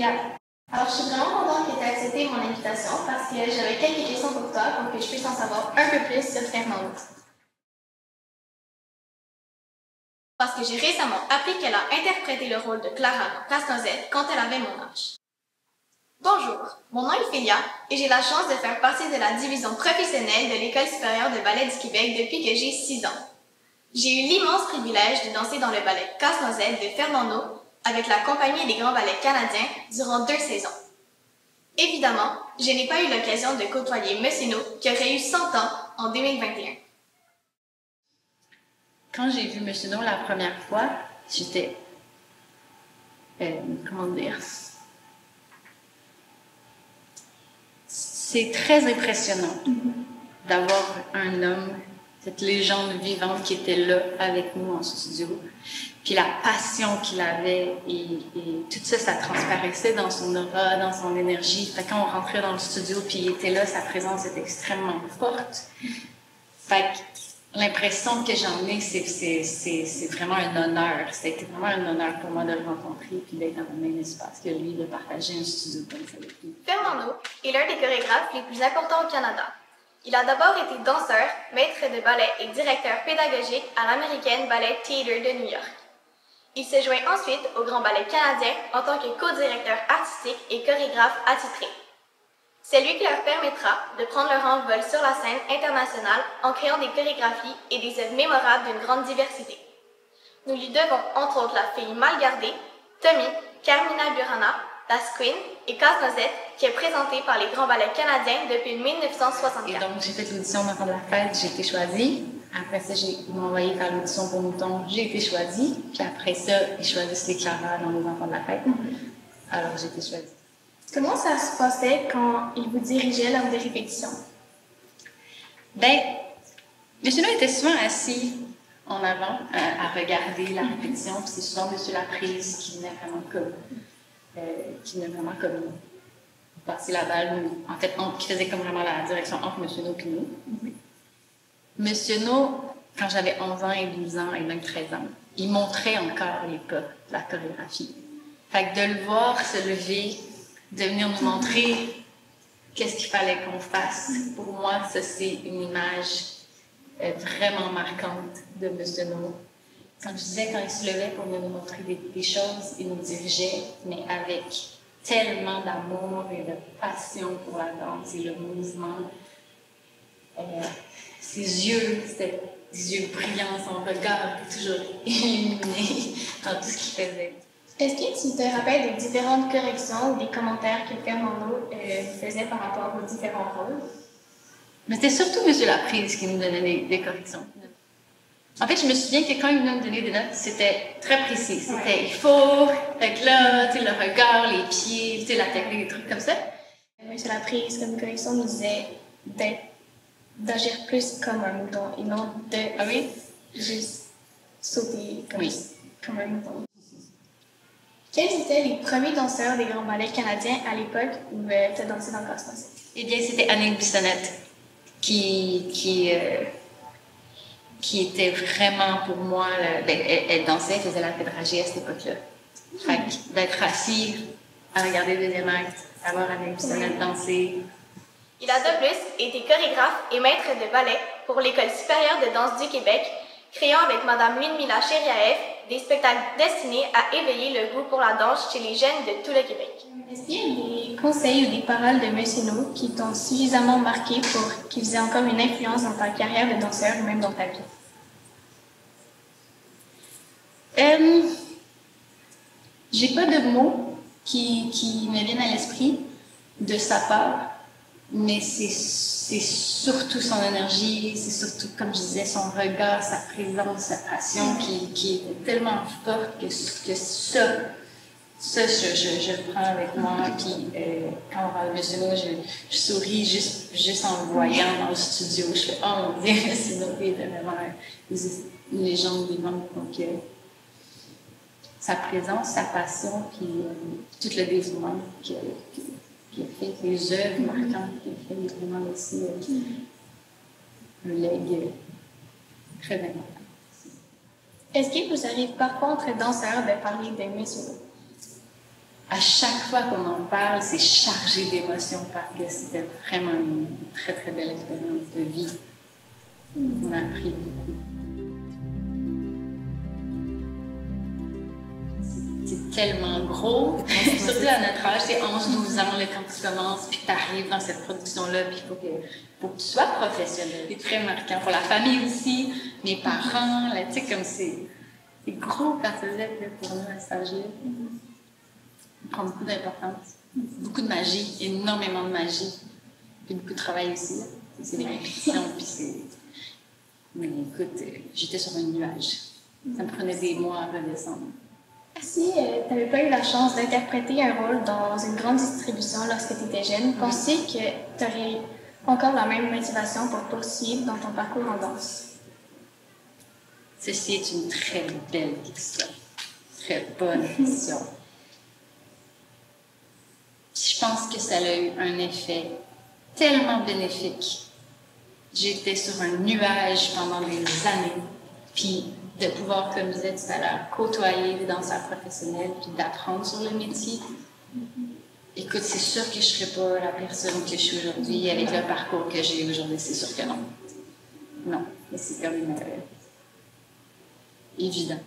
Ophélia. Alors, je suis vraiment contente que tu aies accepté mon invitation parce que j'avais quelques questions pour toi pour que je puisse en savoir un peu plus sur Fernando. Parce que j'ai récemment appris qu'elle a interprété le rôle de Clara dans Casse-Noisette quand elle avait mon âge. Bonjour, mon nom est Ophélia et j'ai la chance de faire partie de la division professionnelle de l'École supérieure de ballet du Québec depuis que j'ai 6 ans. J'ai eu l'immense privilège de danser dans le ballet Casse-Noisette de Fernando avec la Compagnie des grands ballets canadiens durant 2 saisons. Évidemment, je n'ai pas eu l'occasion de côtoyer Monsieur No, qui aurait eu 100 ans en 2021. Quand j'ai vu Monsieur No la première fois, j'étais... comment dire? C'est très impressionnant d'avoir un homme, cette légende vivante qui était là avec nous en studio. Puis la passion qu'il avait et tout ça, ça transparaissait dans son aura, dans son énergie. Fait quand on rentrait dans le studio puis il était là, sa présence était extrêmement forte. Fait que l'impression que j'en ai, c'est vraiment un honneur. C'était vraiment un honneur pour moi de le rencontrer puis d'être dans le même espace que lui, de partager un studio comme ça avec lui. Fernando est l'un des chorégraphes les plus importants au Canada. Il a d'abord été danseur, maître de ballet et directeur pédagogique à l'American Ballet Theatre de New York. Il s'est joint ensuite au Grand Ballet canadien en tant que co-directeur artistique et chorégraphe attitré. C'est lui qui leur permettra de prendre leur envol sur la scène internationale en créant des chorégraphies et des œuvres mémorables d'une grande diversité. Nous lui devons entre autres la fille mal gardée, Tommy, Carmina Burana, La Queen et Casse-Noisette, qui est présentée par les Grands Ballets canadiens depuis 1964. Et donc, j'ai fait l'audition d'Enfants de la fête, j'ai été choisie. Après ça, ils m'ont envoyé faire l'audition pour Mouton, j'ai été choisie. Puis après ça, ils choisissent les Clara dans les Enfants de la fête. Alors, j'ai été choisie. Comment ça se passait quand il vous dirigeait lors des répétitions? Ben, Monsieur No était souvent assis en avant à regarder la répétition. Puis c'est souvent Monsieur Laprise qui venait vraiment comme passer la balle, ou en fait, qui faisait comme vraiment la direction entre Monsieur No et nous. Monsieur No, quand j'avais 11 ans et 12 ans et même 13 ans, il montrait encore les pas de la chorégraphie. Fait que de le voir se lever, de venir nous montrer qu'est-ce qu'il fallait qu'on fasse, pour moi, ça c'est une image vraiment marquante de Monsieur No. Quand je disais, quand il se levait pour nous montrer des choses, il nous dirigeait, mais avec tellement d'amour et de passion pour la danse et le mouvement. Ses yeux, c'était des yeux brillants, son regard était toujours illuminé dans tout ce qu'il faisait. Est-ce que tu te rappelles des différentes corrections ou des commentaires que Fernando faisait par rapport aux différents rôles? Mais c'était surtout Monsieur Laprise qui nous donnait des corrections. En fait, je me souviens que quand il nous donnait des notes, c'était très précis. C'était il faut, fait que là, tu sais, le regard, les pieds, tu sais, la technique, des trucs comme ça. Monsieur Laprise, comme correction, nous disait d'agir plus comme un mouton et non de juste sauter comme un mouton. Quels étaient les premiers danseurs des grands ballets canadiens à l'époque où tu as dansé dans le Casse-Noisette? Eh bien, c'était Annick Bissonnette qui était vraiment pour moi, elle dansait, elle faisait la pédagogie à cette époque-là. Fait que d'être assis à regarder le deuxième acte, à voir Annick Bissonnette danser. Il a de plus été chorégraphe et maître de ballet pour l'École supérieure de danse du Québec, créant avec Mme Ludmila Chériaeff des spectacles destinés à éveiller le goût pour la danse chez les jeunes de tout le Québec. Est-ce qu'il y a des conseils ou des paroles de Monsieur No qui t'ont suffisamment marqué pour qu'ils aient encore une influence dans ta carrière de danseur ou même dans ta vie? J'ai pas de mots qui me viennent à l'esprit de sa part, mais c'est surtout son énergie, c'est surtout, comme je disais, son regard, sa présence, sa passion qui est tellement forte que ça je le prends avec moi. Puis quand on parle de Monsieur No, je souris juste en le voyant dans le studio. Je fais « Oh mon Dieu, Monsieur No est vraiment une légende vivante. » Donc, sa présence, sa passion, puis tout le dévouement qu'il a fait, les œuvres marquantes qu'il a fait, il a vraiment aussi un legs très important. Est-ce qu'il vous arrive parfois entre danseurs de parler de Monsieur No? à chaque fois qu'on en parle, c'est chargé d'émotions parce que c'était vraiment une très, très belle expérience de vie. On a appris beaucoup. C'est tellement gros, surtout à notre âge, c'est 11-12 ans là, quand tu commences, puis tu arrives dans cette production-là, puis il faut que tu sois professionnel. C'est très marquant pour la famille aussi, mes parents, là, tu sais, comme c'est gros quand tu faisais pour nous à cet âge-là. Ça prend beaucoup d'importance, beaucoup de magie, énormément de magie, puis beaucoup de travail aussi. C'est des répétitions, puis c'est... Mais écoute, j'étais sur un nuage. Ça me prenait des mois à redescendre. Si tu n'avais pas eu la chance d'interpréter un rôle dans une grande distribution lorsque tu étais jeune, pensais que tu aurais encore la même motivation pour poursuivre dans ton parcours en danse? Ceci est une très belle question. Très bonne question. Je pense que ça a eu un effet tellement bénéfique. J'étais sur un nuage pendant des années, puis de pouvoir, comme je disais tout à l'heure, côtoyer des danseurs professionnels, puis d'apprendre sur le métier. Écoute, c'est sûr que je ne serais pas la personne que je suis aujourd'hui avec le parcours que j'ai aujourd'hui, c'est sûr que non. Non, mais c'est comme évident.